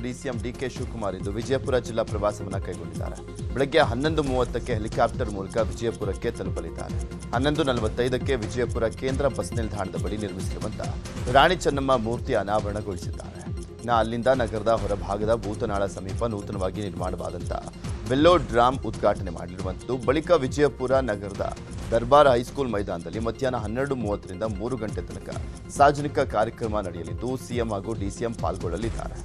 DCM DK Shivakumar ಇಂದು ವಿಜಯಪುರ ಜಿಲ್ಲಾ ಪ್ರವಾಸವನ್ನು ಕೈಗೊಂಡಿದ್ದಾರೆ. ಬೆಳಗ್ಗೆ 11:30ಕ್ಕೆ ಹೆಲಿಕಾಪ್ಟರ್ ಮೂಲಕ ವಿಜಯಪುರಕ್ಕೆ ತಲುಪಲಿದ್ದಾರೆ. 11:45ಕ್ಕೆ ವಿಜಯಪುರ ಕೇಂದ್ರ ಬಸ್ ನಿಲ್ದಾಣದ ಬಳಿ ನಿರ್ಮಿಸಿರುವಂತಹ ರಾಣಿ ಚೆನ್ನಮ್ಮ ಮೂರ್ತಿ ಅನಾವರಣಗೊಳಿಸಿದ್ದಾರೆ. ಅಲ್ಲಿಂದ ನಗರದ ಹೊರಭಾಗದ ಭೂತನಾಳ ಸಮೀಪ ನೂತನವಾಗಿ ನಿರ್ಮಾಣವಾದಂತಹ ವೆಲ್ಲೋ ಡ್ರಾಮ್ ಉದ್ಘಾಟನೆ ಮಾಡಿರುವಂಥದ್ದು. ಬಳಿಕ ವಿಜಯಪುರ ನಗರದ ದರ್ಬಾರ್ ಹೈಸ್ಕೂಲ್ ಮೈದಾನದಲ್ಲಿ ಮಧ್ಯಾಹ್ನ 12:30ರಿಂದ 3 ಗಂಟೆ ತನಕ ಸಾರ್ವಜನಿಕ ಕಾರ್ಯಕ್ರಮ ನಡೆಯಲಿದ್ದು ಸಿಎಂ ಹಾಗೂ ಡಿಸಿಎಂ ಪಾಲ್ಗೊಳ್ಳಲಿದ್ದಾರೆ.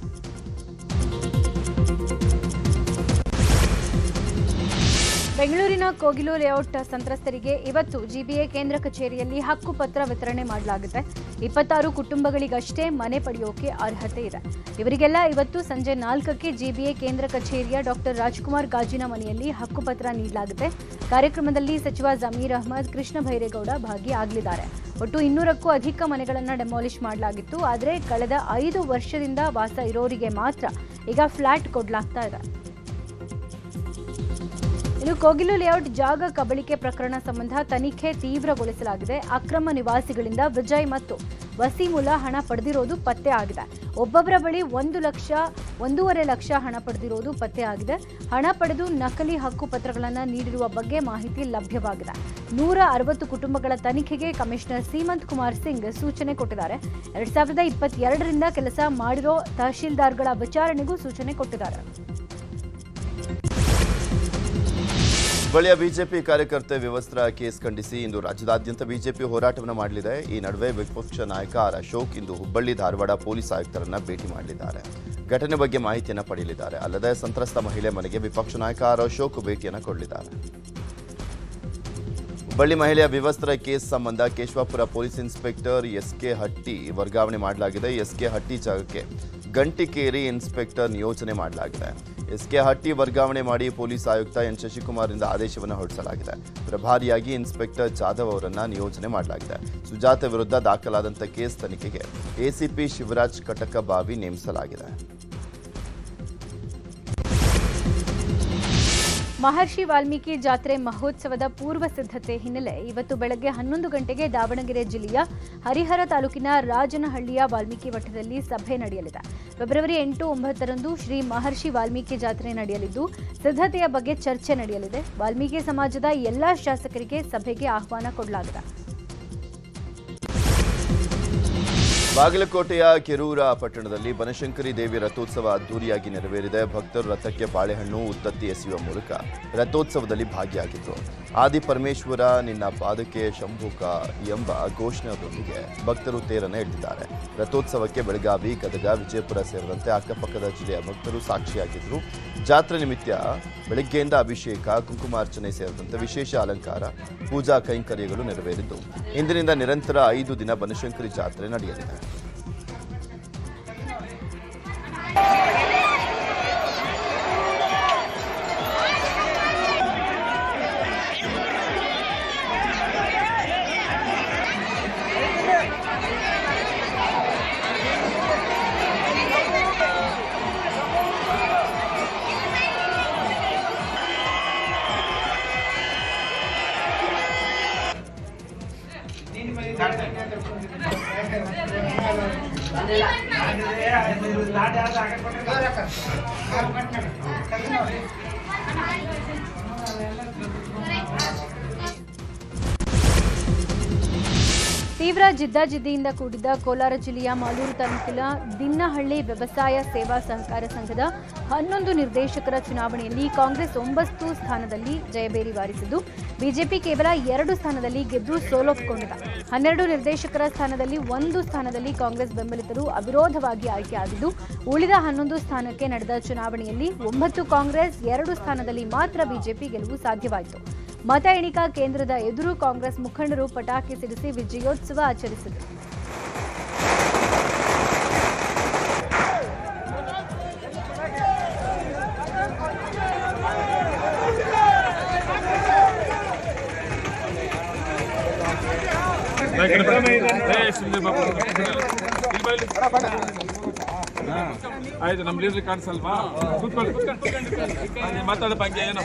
ಬೆಂಗಳೂರಿನ ಕೋಗಿಲು ಲೇಔಟ್ ಸಂತ್ರಸ್ತರಿಗೆ ಇವತ್ತು ಜಿಬಿಎ ಕೇಂದ್ರ ಕಚೇರಿಯಲ್ಲಿ ಹಕ್ಕುಪತ್ರ ವಿತರಣೆ ಮಾಡಲಾಗುತ್ತೆ. 26 ಕುಟುಂಬಗಳಿಗಷ್ಟೇ ಮನೆ ಪಡೆಯೋಕೆ ಅರ್ಹತೆ ಇದೆ. ಇವರಿಗೆಲ್ಲ ಇವತ್ತು ಸಂಜೆ 4ಕ್ಕೆ ಜಿಬಿಎ ಕೇಂದ್ರ ಕಚೇರಿಯ ಡಾಕ್ಟರ್ ರಾಜ್ಕುಮಾರ್ ಗಾಜಿನ ಮನೆಯಲ್ಲಿ ಹಕ್ಕುಪತ್ರ ನೀಡಲಾಗುತ್ತೆ. ಕಾರ್ಯಕ್ರಮದಲ್ಲಿ ಸಚಿವ ಜಮೀರ್ ಅಹ್ಮದ್, ಕೃಷ್ಣ ಭೈರೇಗೌಡ ಭಾಗಿಯಾಗಲಿದ್ದಾರೆ. ಒಟ್ಟು 200ಕ್ಕೂ ಅಧಿಕ ಮನೆಗಳನ್ನು ಡೆಮಾಲಿಷ್ ಮಾಡಲಾಗಿತ್ತು. ಆದರೆ ಕಳೆದ 5 ವರ್ಷದಿಂದ ವಾಸ ಇರೋರಿಗೆ ಮಾತ್ರ ಈಗ ಫ್ಲಾಟ್ ಕೊಡಲಾಗ್ತಾ ಇದೆ. ಇನ್ನು ಕೋಗಿಲು ಲೇಔಟ್ ಜಾಗ ಕಬಳಿಕೆ ಪ್ರಕರಣ ಸಂಬಂಧ ತನಿಖೆ ತೀವ್ರಗೊಳಿಸಲಾಗಿದೆ. ಅಕ್ರಮ ನಿವಾಸಿಗಳಿಂದ ವಿಜಯ್ ಮತ್ತು ವಸೀಮುಲ್ಲಾ ಹಣ ಪಡೆದಿರೋದು ಪತ್ತೆ ಆಗಿದೆ. ಒಬ್ಬೊಬ್ಬರ ಬಳಿ 1.5 ಲಕ್ಷ ಹಣ ಪಡೆದಿರೋದು ಪತ್ತೆ ಆಗಿದೆ. ಹಣ ಪಡೆದು ನಕಲಿ ಹಕ್ಕುಪತ್ರಗಳನ್ನು ನೀಡಿರುವ ಬಗ್ಗೆ ಮಾಹಿತಿ ಲಭ್ಯವಾಗಿದೆ. 160 ಕುಟುಂಬಗಳ ತನಿಖೆಗೆ ಕಮಿಷನರ್ ಸೀಮಂತ್ ಕುಮಾರ್ ಸಿಂಗ್ ಸೂಚನೆ ಕೊಟ್ಟಿದ್ದಾರೆ. 2022ರಿಂದ ಕೆಲಸ ಮಾಡಿರೋ ತಹಶೀಲ್ದಾರ್ಗಳ ವಿಚಾರಣೆಗೂ ಸೂಚನೆ ಕೊಟ್ಟಿದ್ದಾರೆ. ಹುಬ್ಬಳ್ಳಿಯ ಬಿಜೆಪಿ ಕಾರ್ಯಕರ್ತೆ ವಿವಸ್ತ್ರ ಕೇಸ್ ಖಂಡಿಸಿ ಇಂದು ರಾಜ್ಯದಾದ್ಯಂತ ಬಿಜೆಪಿ ಹೋರಾಟವನ್ನು ಮಾಡಲಿದೆ. ಈ ನಡುವೆ ವಿಪಕ್ಷ ನಾಯಕ ಆರ್ ಅಶೋಕ್ ಇಂದು ಹುಬ್ಬಳ್ಳಿ ಧಾರವಾಡ ಪೊಲೀಸ್ ಆಯುಕ್ತರನ್ನ ಭೇಟಿ ಮಾಡಲಿದ್ದಾರೆ. ಘಟನೆ ಬಗ್ಗೆ ಮಾಹಿತಿಯನ್ನು ಪಡೆಯಲಿದ್ದಾರೆ. ಅಲ್ಲದೆ ಸಂತ್ರಸ್ತ ಮಹಿಳೆ ಮನೆಗೆ ವಿಪಕ್ಷ ನಾಯಕ ಆರ್ ಅಶೋಕ್ ಭೇಟಿಯನ್ನು ಕೊಡಲಿದ್ದಾರೆ. ಹುಬ್ಬಳ್ಳಿ ಮಹಿಳೆಯ ವಿವಸ್ತ್ರ ಕೇಸ್ ಸಂಬಂಧ ಕೇಶವಾಪುರ ಪೊಲೀಸ್ ಇನ್ಸ್ಪೆಕ್ಟರ್ ಎಸ್ಕೆ ಹಟ್ಟಿ ವರ್ಗಾವಣೆ ಮಾಡಲಾಗಿದೆ. ಎಸ್ಕೆ ಹಟ್ಟಿ ಜಾಗಕ್ಕೆ ಗಂಟಿಕೇರಿ ಇನ್ಸ್ಪೆಕ್ಟರ್ ನಿಯೋಜನೆ ಮಾಡಲಾಗಿದೆ. ಎಸ್ಕೆ ಹಟ್ಟಿ ವರ್ಗಾವಣೆ ಮಾಡಿ ಪೊಲೀಸ್ ಆಯುಕ್ತ ಎನ್ ಶಶಿಕುಮಾರ್ರಿಂದ ಆದೇಶವನ್ನು ಹೊರಡಿಸಲಾಗಿದೆ. ಪ್ರಭಾರಿಯಾಗಿ ಇನ್ಸ್ಪೆಕ್ಟರ್ ಜಾಧವ್ ಅವರನ್ನು ನಿಯೋಜನೆ ಮಾಡಲಾಗಿದೆ. ಸುಜಾತ ವಿರುದ್ಧ ದಾಖಲಾದಂಥ ಕೇಸ್ ತನಿಖೆಗೆ ಎಸಿಪಿ ಶಿವರಾಜ್ ಕಟಕಬಾವಿ ನೇಮಿಸಲಾಗಿದೆ. ಮಹರ್ಷಿ ವಾಲ್ಮೀಕಿ ಜಾತ್ರೆ ಮಹೋತ್ಸವದ ಪೂರ್ವ ಸಿದ್ಧತೆ ಹಿನ್ನೆಲೆ ಇವತ್ತು ಬೆಳಗ್ಗೆ 11 ಗಂಟೆಗೆ ದಾವಣಗೆರೆ ಜಿಲ್ಲೆಯ ಹರಿಹರ ತಾಲೂಕಿನ ರಾಜನಹಳ್ಳಿಯ ವಾಲ್ಮೀಕಿ ಮಠದಲ್ಲಿ ಸಭೆ ನಡೆಯಲಿದೆ. ಫೆಬ್ರವರಿ 8, 9ರಂದು ಶ್ರೀ ಮಹರ್ಷಿ ವಾಲ್ಮೀಕಿ ಜಾತ್ರೆ ನಡೆಯಲಿದ್ದು ಸಿದ್ಧತೆಯ ಬಗ್ಗೆ ಚರ್ಚೆ ನಡೆಯಲಿದೆ. ವಾಲ್ಮೀಕಿ ಸಮಾಜದ ಎಲ್ಲಾ ಶಾಸಕರಿಗೆ ಸಭೆಗೆ ಆಹ್ವಾನ ಕೊಡಲಾಗಿದೆ. ಬಾಗಲಕೋಟೆಯ ಕೆರೂರ ಪಟ್ಟಣದಲ್ಲಿ ಬನಶಂಕರಿ ದೇವಿ ರಥೋತ್ಸವ ಅದ್ದೂರಿಯಾಗಿ ನೆರವೇರಿದೆ. ಭಕ್ತರು ರಥಕ್ಕೆ ಬಾಳೆಹಣ್ಣು, ಉತ್ತತ್ತಿ ಎಸೆಯುವ ಮೂಲಕ ರಥೋತ್ಸವದಲ್ಲಿ ಭಾಗಿಯಾಗಿದ್ದರು. ಆದಿ ಪರಮೇಶ್ವರ ನಿನ್ನ ಪಾದಕ್ಕೆ ಶಂಭುಕ ಎಂಬ ಘೋಷಣೆಯೊಂದಿಗೆ ಭಕ್ತರು ತೇರನ್ನು ಎಳೆದಿದ್ದಾರೆ. ರಥೋತ್ಸವಕ್ಕೆ ಬೆಳಗಾವಿ, ಗದಗ, ವಿಜಯಪುರ ಸೇರಿದಂತೆ ಅಕ್ಕಪಕ್ಕದ ಜಿಲ್ಲೆಯ ಭಕ್ತರು ಸಾಕ್ಷಿಯಾಗಿದ್ದರು. ಜಾತ್ರೆ ನಿಮಿತ್ತ ಬೆಳಗ್ಗೆಯಿಂದ ಅಭಿಷೇಕ, ಕುಂಕುಮಾರ್ಚನೆ ಸೇರಿದಂತೆ ವಿಶೇಷ ಅಲಂಕಾರ, ಪೂಜಾ ಕೈಂಕರ್ಯಗಳು ನೆರವೇರಿದ್ದು ಇಂದಿನಿಂದ ನಿರಂತರ 5 ದಿನ ಬನಶಂಕರಿ ಜಾತ್ರೆ ನಡೆಯಲಿದೆ. ತೀವ್ರ ಜಿದ್ದಾಜಿದ್ದಿಯಿಂದ ಕೂಡಿದ್ದ ಕೋಲಾರ ಜಿಲ್ಲೆಯ ಮಾಲೂರು ತಾಲೂಕಿನ ದಿನ್ನಹಳ್ಳಿ ವ್ಯವಸಾಯ ಸೇವಾ ಸಹಕಾರ ಸಂಘದ 11 ನಿರ್ದೇಶಕರ ಚುನಾವಣೆಯಲ್ಲಿ ಕಾಂಗ್ರೆಸ್ 9 ಸ್ಥಾನದಲ್ಲಿ ಜಯಬೇರಿ ಬಾರಿಸಿದ್ದು ಬಿಜೆಪಿ ಕೇವಲ 2 ಸ್ಥಾನದಲ್ಲಿ ಗೆದ್ದು ಸೋಲೊಪ್ಪಿಕೊಂಡಿದೆ. 12 ನಿರ್ದೇಶಕರ ಸ್ಥಾನದಲ್ಲಿ 1 ಸ್ಥಾನದಲ್ಲಿ ಕಾಂಗ್ರೆಸ್ ಬೆಂಬಲಿತರು ಅವಿರೋಧವಾಗಿ ಆಯ್ಕೆಯಾಗಿದ್ದು ಉಳಿದ 11 ಸ್ಥಾನಕ್ಕೆ ನಡೆದ ಚುನಾವಣೆಯಲ್ಲಿ 9 ಕಾಂಗ್ರೆಸ್, 2 ಸ್ಥಾನದಲ್ಲಿ ಮಾತ್ರ ಬಿಜೆಪಿ ಗೆಲುವು ಸಾಧ್ಯವಾಯಿತು. ಮತ ಎಣಿಕಾ ಕೇಂದ್ರದ ಎದುರು ಕಾಂಗ್ರೆಸ್ ಮುಖಂಡರು ಪಟಾಕಿ ಸಿಡಿಸಿ ವಿಜಯೋತ್ಸವ ಆಚರಿಸಿದರು. ಆಯ್ತು, ನಮ್ಮ ಲೀಡರ್ ಕಾಣಿಸಲ್ವಾ? ಮಾತಾಡೋ ಬಗ್ಗೆ ಏನು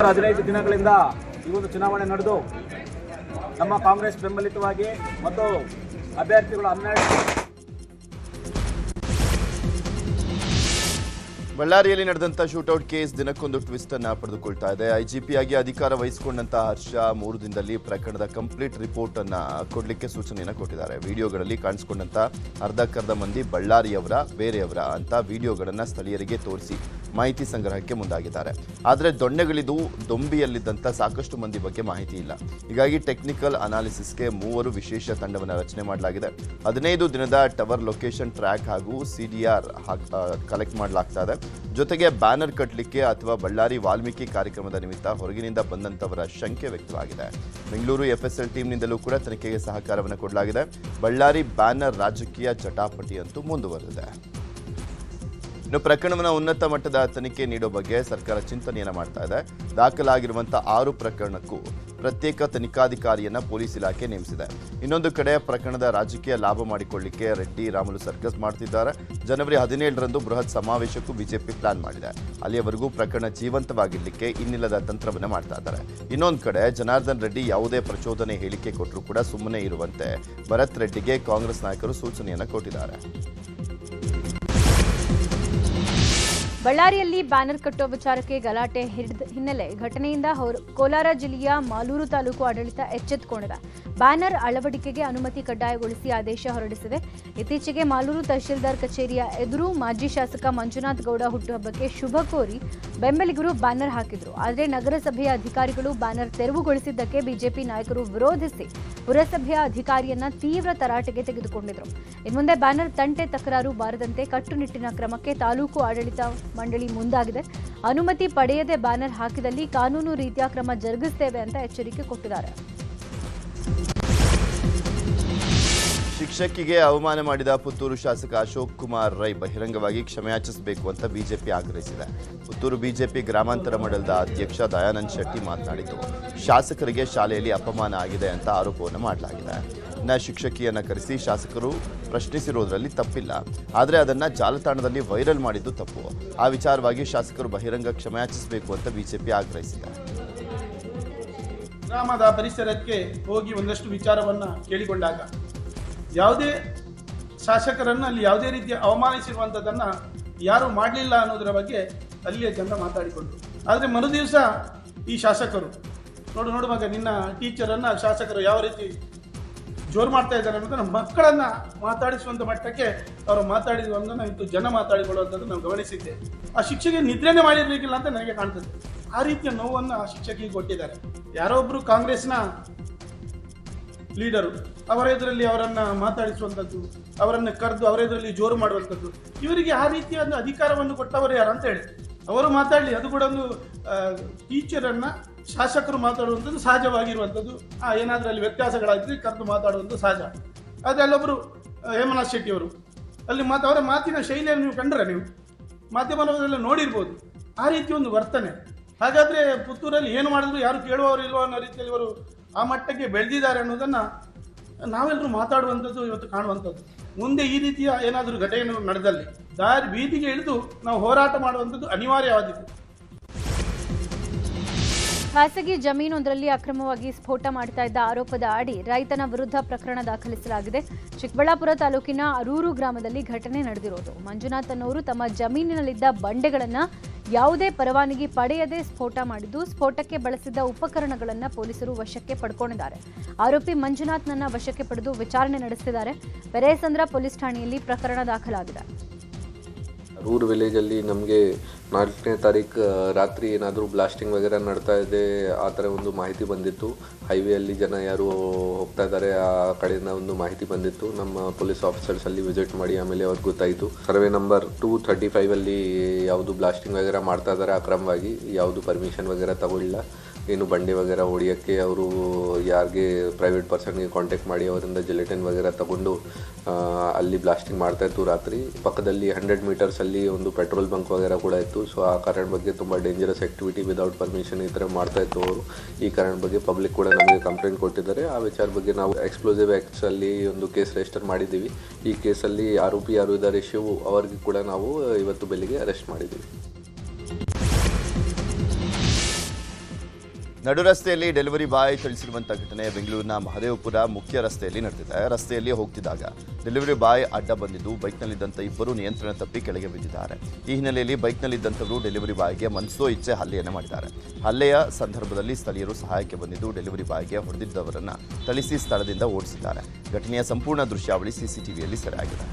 15 ದಿನಗಳಿಂದ ಈ ಒಂದು ಚುನಾವಣೆ ನಡೆದು ನಮ್ಮ ಕಾಂಗ್ರೆಸ್ ಬೆಂಬಲಿತವಾಗಿ ಮತ್ತು ಅಭ್ಯರ್ಥಿಗಳು 12 ಬಳ್ಳಾರಿಯಲ್ಲಿ ನಡೆದಂಥ ಶೂಟೌಟ್ ಕೇಸ್ ದಿನಕ್ಕೊಂದು ಟ್ವಿಸ್ಟ್ ಅನ್ನ ಪಡೆದುಕೊಳ್ತಾ ಇದೆ. ಐಜಿಪಿಯಾಗಿ ಅಧಿಕಾರ ವಹಿಸಿಕೊಂಡಂತ ಹರ್ಷ 3 ದಿನದಲ್ಲಿ ಪ್ರಕರಣದ ಕಂಪ್ಲೀಟ್ ರಿಪೋರ್ಟ್ ಅನ್ನ ಕೊಡಲಿಕ್ಕೆ ಸೂಚನೆಯನ್ನು ಕೊಟ್ಟಿದ್ದಾರೆ. ವಿಡಿಯೋಗಳಲ್ಲಿ ಕಾಣಿಸಿಕೊಂಡಂತ ಅರ್ಧಕ್ಕರ್ಧ ಮಂದಿ ಬಳ್ಳಾರಿಯವರ ಬೇರೆಯವರ ಅಂತ ವಿಡಿಯೋಗಳನ್ನ ಸ್ಥಳೀಯರಿಗೆ ತೋರಿಸಿ ಮಾಹಿತಿ ಸಂಗ್ರಹಕ್ಕೆ ಮುಂದಾಗಿದ್ದಾರೆ. ಆದರೆ ದೊಣ್ಣೆಗಳಿದು ದೊಂಬಿಯಲ್ಲಿದ್ದಂಥ ಸಾಕಷ್ಟು ಮಂದಿ ಬಗ್ಗೆ ಮಾಹಿತಿ ಇಲ್ಲ. ಹೀಗಾಗಿ ಟೆಕ್ನಿಕಲ್ ಅನಾಲಿಸಿಸ್ಗೆ 3 ವಿಶೇಷ ತಂಡವನ್ನು ರಚನೆ ಮಾಡಲಾಗಿದೆ. 15 ದಿನದ ಟವರ್ ಲೊಕೇಶನ್ ಟ್ರ್ಯಾಕ್ ಹಾಗೂ ಸಿಡಿಆರ್ ಕಲೆಕ್ಟ್ ಮಾಡಲಾಗ್ತಾ ಇದೆ. ಜೊತೆಗೆ ಬ್ಯಾನರ್ ಕಟ್ಟಲಿಕ್ಕೆ ಅಥವಾ ಬಳ್ಳಾರಿ ವಾಲ್ಮೀಕಿ ಕಾರ್ಯಕ್ರಮದ ನಿಮಿತ್ತ ಹೊರಗಿನಿಂದ ಬಂದಂತವರ ಶಂಕೆ ವ್ಯಕ್ತವಾಗಿದೆ. ಬೆಂಗಳೂರು ಎಫ್ಎಸ್ಎಲ್ ಟೀಮ್ನಿಂದಲೂ ಕೂಡ ತನಿಖೆಗೆ ಸಹಕಾರವನ್ನು ಕೊಡಲಾಗಿದೆ. ಬಳ್ಳಾರಿ ಬ್ಯಾನರ್ ರಾಜಕೀಯ ಜಟಾಪಟಿ ಅಂತೂ ಮುಂದುವರೆದಿದೆ. ಇನ್ನು ಪ್ರಕರಣವನ್ನು ಉನ್ನತ ಮಟ್ಟದ ತನಿಖೆ ನೀಡೋ ಬಗ್ಗೆ ಸರ್ಕಾರ ಚಿಂತನೆಯನ್ನು ಮಾಡ್ತಾ ಇದೆ. ದಾಖಲಾಗಿರುವಂತಹ 6 ಪ್ರಕರಣಕ್ಕೂ ಪ್ರತ್ಯೇಕ ತನಿಖಾಧಿಕಾರಿಯನ್ನ ಪೊಲೀಸ್ ಇಲಾಖೆ ನೇಮಿಸಿದೆ. ಇನ್ನೊಂದು ಕಡೆ ಪ್ರಕರಣದ ರಾಜಕೀಯ ಲಾಭ ಮಾಡಿಕೊಳ್ಳಿಕ್ಕೆ ರೆಡ್ಡಿ ರಾಮುಲು ಸರ್ಕಸ್ ಮಾಡ್ತಿದ್ದಾರೆ. ಜನವರಿ 17ರಂದು ಬೃಹತ್ ಸಮಾವೇಶಕ್ಕೂ ಬಿಜೆಪಿ ಪ್ಲಾನ್ ಮಾಡಿದೆ. ಅಲ್ಲಿಯವರೆಗೂ ಪ್ರಕರಣ ಜೀವಂತವಾಗಿರಲಿಕ್ಕೆ ಇನ್ನಿಲ್ಲದ ತಂತ್ರವನ್ನು ಮಾಡ್ತಾ ಇದ್ದಾರೆ. ಇನ್ನೊಂದು ಕಡೆ ಜನಾರ್ದನ್ ರೆಡ್ಡಿ ಯಾವುದೇ ಪ್ರಚೋದನೆ ಹೇಳಿಕೆ ಕೊಟ್ಟರೂ ಕೂಡ ಸುಮ್ಮನೆ ಇರುವಂತೆ ಭರತ್ ರೆಡ್ಡಿಗೆ ಕಾಂಗ್ರೆಸ್ ನಾಯಕರು ಸೂಚನೆಯನ್ನು ಕೊಟ್ಟಿದ್ದಾರೆ. ಬಳ್ಳಾರಿಯಲ್ಲಿ ಬ್ಯಾನರ್ ಕಟ್ಟುವ ವಿಚಾರಕ್ಕೆ ಗಲಾಟೆ ಹಿನ್ನೆಲೆ ಘಟನೆಯಿಂದ ಕೋಲಾರ ಜಿಲ್ಲೆಯ ಮಾಲೂರು ತಾಲೂಕು ಆಡಳಿತ ಎಚ್ಚೆತ್ತುಕೊಂಡಿದೆ. ಬ್ಯಾನರ್ ಅಳವಡಿಕೆಗೆ ಅನುಮತಿ ಕಡ್ಡಾಯಗೊಳಿಸಿ ಆದೇಶ ಹೊರಡಿಸಿದೆ. ಇತ್ತೀಚೆಗೆ ಮಾಲೂರು ತಹಶೀಲ್ದಾರ್ ಕಚೇರಿಯ ಎದುರು ಮಾಜಿ ಶಾಸಕ ಮಂಜುನಾಥ್ ಗೌಡ ಹುಟ್ಟುಹಬ್ಬಕ್ಕೆ ಶುಭ ಕೋರಿ ಬೆಂಬಲಿಗರು ಬ್ಯಾನರ್ ಹಾಕಿದ್ರು. ಆದರೆ ನಗರಸಭೆಯ ಅಧಿಕಾರಿಗಳು ಬ್ಯಾನರ್ ತೆರವುಗೊಳಿಸಿದ್ದಕ್ಕೆ ಬಿಜೆಪಿ ನಾಯಕರು ವಿರೋಧಿಸಿ ಪುರಸಭೆಯ ಅಧಿಕಾರಿಯನ್ನ ತೀವ್ರ ತರಾಟೆಗೆ ತೆಗೆದುಕೊಂಡಿದ್ರು. ಇನ್ಮುಂದೆ ಬ್ಯಾನರ್ ತಂಟೆ ತಕರಾರು ಬಾರದಂತೆ ಕಟ್ಟುನಿಟ್ಟಿನ ಕ್ರಮಕ್ಕೆ ತಾಲೂಕು ಆಡಳಿತ ಮಂಡಳಿ ಮುಂದಾಗಿದೆ. ಅನುಮತಿ ಪಡೆಯದೆ ಬ್ಯಾನರ್ ಹಾಕಿದಲ್ಲಿ ಕಾನೂನು ರೀತಿಯ ಕ್ರಮ ಜರುಗಿಸುತ್ತೇವೆ ಅಂತ ಎಚ್ಚರಿಕೆ ಕೊಟ್ಟಿದ್ದಾರೆ. ಶಿಕ್ಷಕಿಗೆ ಅವಮಾನ ಮಾಡಿದ ಪುತ್ತೂರು ಶಾಸಕ ಅಶೋಕ್ ಕುಮಾರ್ ರೈ ಬಹಿರಂಗವಾಗಿ ಕ್ಷಮೆಯಾಚಿಸಬೇಕು ಅಂತ ಬಿಜೆಪಿ ಆಗ್ರಹಿಸಿದೆ. ಪುತ್ತೂರು ಬಿಜೆಪಿ ಗ್ರಾಮಾಂತರ ಮಂಡಲದ ಅಧ್ಯಕ್ಷ ದಯಾನಂದ್ ಶೆಟ್ಟಿ ಮಾತನಾಡಿದ್ದು, ಶಾಸಕರಿಗೆ ಶಾಲೆಯಲ್ಲಿ ಅಪಮಾನ ಆಗಿದೆ ಅಂತ ಆರೋಪವನ್ನು ಮಾಡಲಾಗಿದೆ. ಶಿಕ್ಷಕಿಯನ್ನ ಕರೆಸಿ ಶಾಸಕರು ಪ್ರಶ್ನಿಸಿರೋದ್ರಲ್ಲಿ ತಪ್ಪಿಲ್ಲ, ಆದರೆ ಅದನ್ನ ಜಾಲತಾಣದಲ್ಲಿ ವೈರಲ್ ಮಾಡಿದ್ದು ತಪ್ಪು. ಆ ವಿಚಾರವಾಗಿ ಶಾಸಕರು ಬಹಿರಂಗ ಕ್ಷಮೆಯಾಚಿಸಬೇಕು ಅಂತ ಬಿಜೆಪಿ ಆಗ್ರಹಿಸಿದೆ. ಗ್ರಾಮದ ಪರಿಸರಕ್ಕೆ ಹೋಗಿ ಒಂದಷ್ಟು ವಿಚಾರವನ್ನ ಕೇಳಿಕೊಂಡಾಗ ಯಾವುದೇ ಶಾಸಕರನ್ನು ಅಲ್ಲಿ ಯಾವುದೇ ರೀತಿಯ ಅವಮಾನಿಸಿರುವಂಥದ್ದನ್ನ ಯಾರು ಮಾಡಲಿಲ್ಲ ಅನ್ನೋದರ ಬಗ್ಗೆ ಅಲ್ಲಿಯೇ ಜನ ಮಾತಾಡಿಕೊಂಡ್ರು. ಆದರೆ ಮರುದಿವಸ ಈ ಶಾಸಕರು ನೋಡು ಮಗ ನಿನ್ನ ಟೀಚರನ್ನು ಶಾಸಕರು ಯಾವ ರೀತಿ ಜೋರು ಮಾಡ್ತಾ ಇದ್ದಾರೆ ಅನ್ನೋದನ್ನ ಮಕ್ಕಳನ್ನ ಮಾತಾಡಿಸುವಂಥ ಮಟ್ಟಕ್ಕೆ ಅವರು ಮಾತಾಡಿರುವುದನ್ನು ಇಂತು ಜನ ಮಾತಾಡಿಕೊಳ್ಳುವಂಥದ್ದು ನಾವು ಗಮನಿಸಿದ್ದೆ. ಆ ಶಿಕ್ಷೆಗೆ ನಿದ್ರೆನೇ ಮಾಡಿರಲಿಕ್ಕಿಲ್ಲ ಅಂತ ನನಗೆ ಕಾಣ್ತದೆ. ಆ ರೀತಿಯ ನೋವನ್ನು ಆ ಶಿಕ್ಷಕಿಗೆ ಕೊಟ್ಟಿದ್ದಾರೆ. ಯಾರೋ ಒಬ್ಬರು ಕಾಂಗ್ರೆಸ್ನ ಲೀಡರು ಅವರ ಎದುರಲ್ಲಿ ಅವರನ್ನು ಮಾತಾಡಿಸುವಂಥದ್ದು, ಅವರನ್ನು ಕರೆದು ಅವರ ಎದುರಲ್ಲಿ ಜೋರು ಮಾಡುವಂಥದ್ದು, ಇವರಿಗೆ ಆ ರೀತಿಯ ಒಂದು ಅಧಿಕಾರವನ್ನು ಕೊಟ್ಟವರು ಯಾರು ಅಂತ ಹೇಳಿ ಅವರು ಮಾತಾಡಲಿ. ಅದು ಕೂಡ ಒಂದು ಟೀಚರನ್ನು ಶಾಸಕರು ಮಾತಾಡುವಂಥದ್ದು ಸಹಜವಾಗಿರುವಂಥದ್ದು. ಏನಾದರೂ ಅಲ್ಲಿ ವ್ಯತ್ಯಾಸಗಳಾಗಿದ್ರೆ ಕರೆದು ಮಾತಾಡುವಂಥದ್ದು ಸಹಜ. ಆದರೆ ಅಲ್ಲೊಬ್ಬರು ಹೇಮನಾಥ್ ಶೆಟ್ಟಿ ಅವರು ಅಲ್ಲಿ ಅವರ ಮಾತಿನ ಶೈಲಿಯನ್ನು ನೀವು ಕಂಡ್ರೆ ನೀವು ಮಾಧ್ಯಮದಲ್ಲೆಲ್ಲ ನೋಡಿರ್ಬೋದು. ಆ ರೀತಿ ಒಂದು ವರ್ತನೆ. ಹಾಗಾದರೆ ಪುತ್ತೂರಲ್ಲಿ ಏನು ಮಾಡಿದ್ರು ಯಾರು ಕೇಳುವವರು ಇಲ್ವೋ ಅನ್ನೋ ರೀತಿಯಲ್ಲಿ ಇವರು ಆ ಮಟ್ಟಕ್ಕೆ ಬೆಳೆದಿದ್ದಾರೆ ಅನ್ನೋದನ್ನು ನಾವೆಲ್ಲರೂ ಮಾತಾಡುವಂಥದ್ದು ಇವತ್ತು ಕಾಣುವಂಥದ್ದು. ಮುಂದೆ ಈ ರೀತಿಯ ಏನಾದರೂ ಘಟನೆಗಳು ನಡೆದಲ್ಲಿ ಬೀದಿಗೆ ಇಳಿದು ನಾವು ಹೋರಾಟ ಮಾಡುವಂಥದ್ದು ಅನಿವಾರ್ಯವಾಗಿದೆ. ಖಾಸಗಿ ಜಮೀನೊಂದರಲ್ಲಿ ಅಕ್ರಮವಾಗಿ ಸ್ಫೋಟ ಮಾಡ್ತಾ ಇದ್ದ ಆರೋಪದ ಅಡಿ ರೈತನ ವಿರುದ್ಧ ಪ್ರಕರಣ ದಾಖಲಿಸಲಾಗಿದೆ. ಚಿಕ್ಕಬಳ್ಳಾಪುರ ತಾಲೂಕಿನ ಅರೂರು ಗ್ರಾಮದಲ್ಲಿ ಘಟನೆ ನಡೆದಿರೋದು. ಮಂಜುನಾಥ್ ಅನ್ನೋರು ತಮ್ಮ ಜಮೀನಿನಲ್ಲಿದ್ದ ಬಂಡೆಗಳನ್ನು ಯಾವುದೇ ಪರವಾನಗಿ ಪಡೆಯದೆ ಸ್ಫೋಟ ಮಾಡಿದ್ದು, ಸ್ಫೋಟಕ್ಕೆ ಬಳಸಿದ್ದ ಉಪಕರಣಗಳನ್ನು ಪೊಲೀಸರು ವಶಕ್ಕೆ ಪಡ್ಕೊಂಡಿದ್ದಾರೆ. ಆರೋಪಿ ಮಂಜುನಾಥ್ನನ್ನ ವಶಕ್ಕೆ ಪಡೆದು ವಿಚಾರಣೆ ನಡೆಸಿದ್ದಾರೆ. ಪೆರೇಸಂದ್ರ ಪೊಲೀಸ್ ಠಾಣೆಯಲ್ಲಿ ಪ್ರಕರಣ ದಾಖಲಾಗಿದೆ. ರೂರ್ ವಿಲೇಜಲ್ಲಿ ನಮಗೆ 4ನೇ ತಾರೀಕು ರಾತ್ರಿ ಏನಾದರೂ ಬ್ಲಾಸ್ಟಿಂಗ್ ವಗೇರೆ ನಡ್ತಾ ಇದೆ ಆ ಥರ ಒಂದು ಮಾಹಿತಿ ಬಂದಿತ್ತು. ಹೈವೇಯಲ್ಲಿ ಜನ ಯಾರು ಹೋಗ್ತಾ ಇದ್ದಾರೆ ಆ ಕಡೆಯಿಂದ ಒಂದು ಮಾಹಿತಿ ಬಂದಿತ್ತು. ನಮ್ಮ ಪೊಲೀಸ್ ಆಫೀಸರ್ಸ್ ಅಲ್ಲಿ ವಿಸಿಟ್ ಮಾಡಿ ಆಮೇಲೆ ಅವ್ರಿಗೆ ಗೊತ್ತಾಯಿತು. ಸರ್ವೆ ನಂಬರ್ 235 ಯಾವುದು ಬ್ಲಾಸ್ಟಿಂಗ್ ವಗೇರೆ ಮಾಡ್ತಾ ಇದ್ದಾರೆ ಅಕ್ರಮವಾಗಿ, ಯಾವುದು ಪರ್ಮಿಷನ್ ವಗೇರೆ ತಗೊಳ್ಳಿಲ್ಲ. ಏನು ಬಂಡೆ ವಗೇರೆ ಹೊಡಿಯೋಕ್ಕೆ ಅವರು ಯಾರಿಗೆ ಪ್ರೈವೇಟ್ ಪರ್ಸನ್ಗೆ ಕಾಂಟ್ಯಾಕ್ಟ್ ಮಾಡಿ ಅವರಿಂದ ಜಿಲೆಟಿನ್ ವಗೇರೆ ತಗೊಂಡು ಅಲ್ಲಿ ಬ್ಲಾಸ್ಟಿಂಗ್ ಮಾಡ್ತಾಯಿತ್ತು ರಾತ್ರಿ. ಪಕ್ಕದಲ್ಲಿ 100 ಮೀಟರ್ಸಲ್ಲಿ ಒಂದು ಪೆಟ್ರೋಲ್ ಬಂಕ್ ವಗೇರೆ ಕೂಡ ಇತ್ತು. ಸೊ ಆ ಕಾರಣ ಬಗ್ಗೆ ತುಂಬ ಡೇಂಜರಸ್ ಆ್ಯಕ್ಟಿವಿಟಿ ವಿದೌಟ್ ಪರ್ಮಿಷನ್ ಈ ಥರ ಮಾಡ್ತಾಯಿತ್ತು ಅವರು. ಈ ಕಾರಣ ಬಗ್ಗೆ ಪಬ್ಲಿಕ್ ಕೂಡ ನಮಗೆ ಕಂಪ್ಲೇಂಟ್ ಕೊಟ್ಟಿದ್ದಾರೆ. ಆ ವಿಚಾರ ಬಗ್ಗೆ ನಾವು ಎಕ್ಸ್ಪ್ಲೋಸಿವ್ ಆ್ಯಕ್ಟ್ಸಲ್ಲಿ ಒಂದು ಕೇಸ್ ರಿಜಿಸ್ಟರ್ ಮಾಡಿದ್ದೀವಿ. ಈ ಕೇಸಲ್ಲಿ ಆರೋಪಿ ಯಾರು ಇದ್ದಾರೆ ಶಿವು ಅವರಿಗೆ ಕೂಡ ನಾವು ಇವತ್ತು ಬೆಳಿಗ್ಗೆ ಅರೆಸ್ಟ್ ಮಾಡಿದ್ದೀವಿ. ನಡು ರಸ್ತೆಯಲ್ಲಿ ಡೆಲಿವರಿ ಬಾಯ್ ಥಳಿಸಿರುವಂಥ ಘಟನೆ ಬೆಂಗಳೂರಿನ ಮಹದೇವಪುರ ಮುಖ್ಯ ರಸ್ತೆಯಲ್ಲಿ ನಡೆದಿದೆ. ರಸ್ತೆಯಲ್ಲಿ ಹೋಗ್ತಿದ್ದಾಗ ಡೆಲಿವರಿ ಬಾಯ್ ಅಡ್ಡ ಬಂದಿದ್ದು ಬೈಕ್ನಲ್ಲಿದ್ದಂಥ ಇಬ್ಬರು ನಿಯಂತ್ರಣ ತಪ್ಪಿ ಕೆಳಗೆ ಬಿದ್ದಿದ್ದಾರೆ. ಈ ಹಿನ್ನೆಲೆಯಲ್ಲಿ ಬೈಕ್ನಲ್ಲಿದ್ದಂಥವರು ಡೆಲಿವರಿ ಬಾಯ್ಗೆ ಮನಸೋ ಇಚ್ಛೆ ಹಲ್ಲೆಯನ್ನು ಮಾಡಿದ್ದಾರೆ. ಹಲ್ಲೆಯ ಸಂದರ್ಭದಲ್ಲಿ ಸ್ಥಳೀಯರು ಸಹಾಯಕ್ಕೆ ಬಂದಿದ್ದು ಡೆಲಿವರಿ ಬಾಯ್ಗೆ ಹೊಡೆದಿದ್ದವರನ್ನು ಥಳಿಸಿ ಸ್ಥಳದಿಂದ ಓಡಿಸಿದ್ದಾರೆ. ಘಟನೆಯ ಸಂಪೂರ್ಣ ದೃಶ್ಯಾವಳಿ ಸಿಸಿಟಿವಿಯಲ್ಲಿ ಸೆರೆಯಾಗಿದೆ.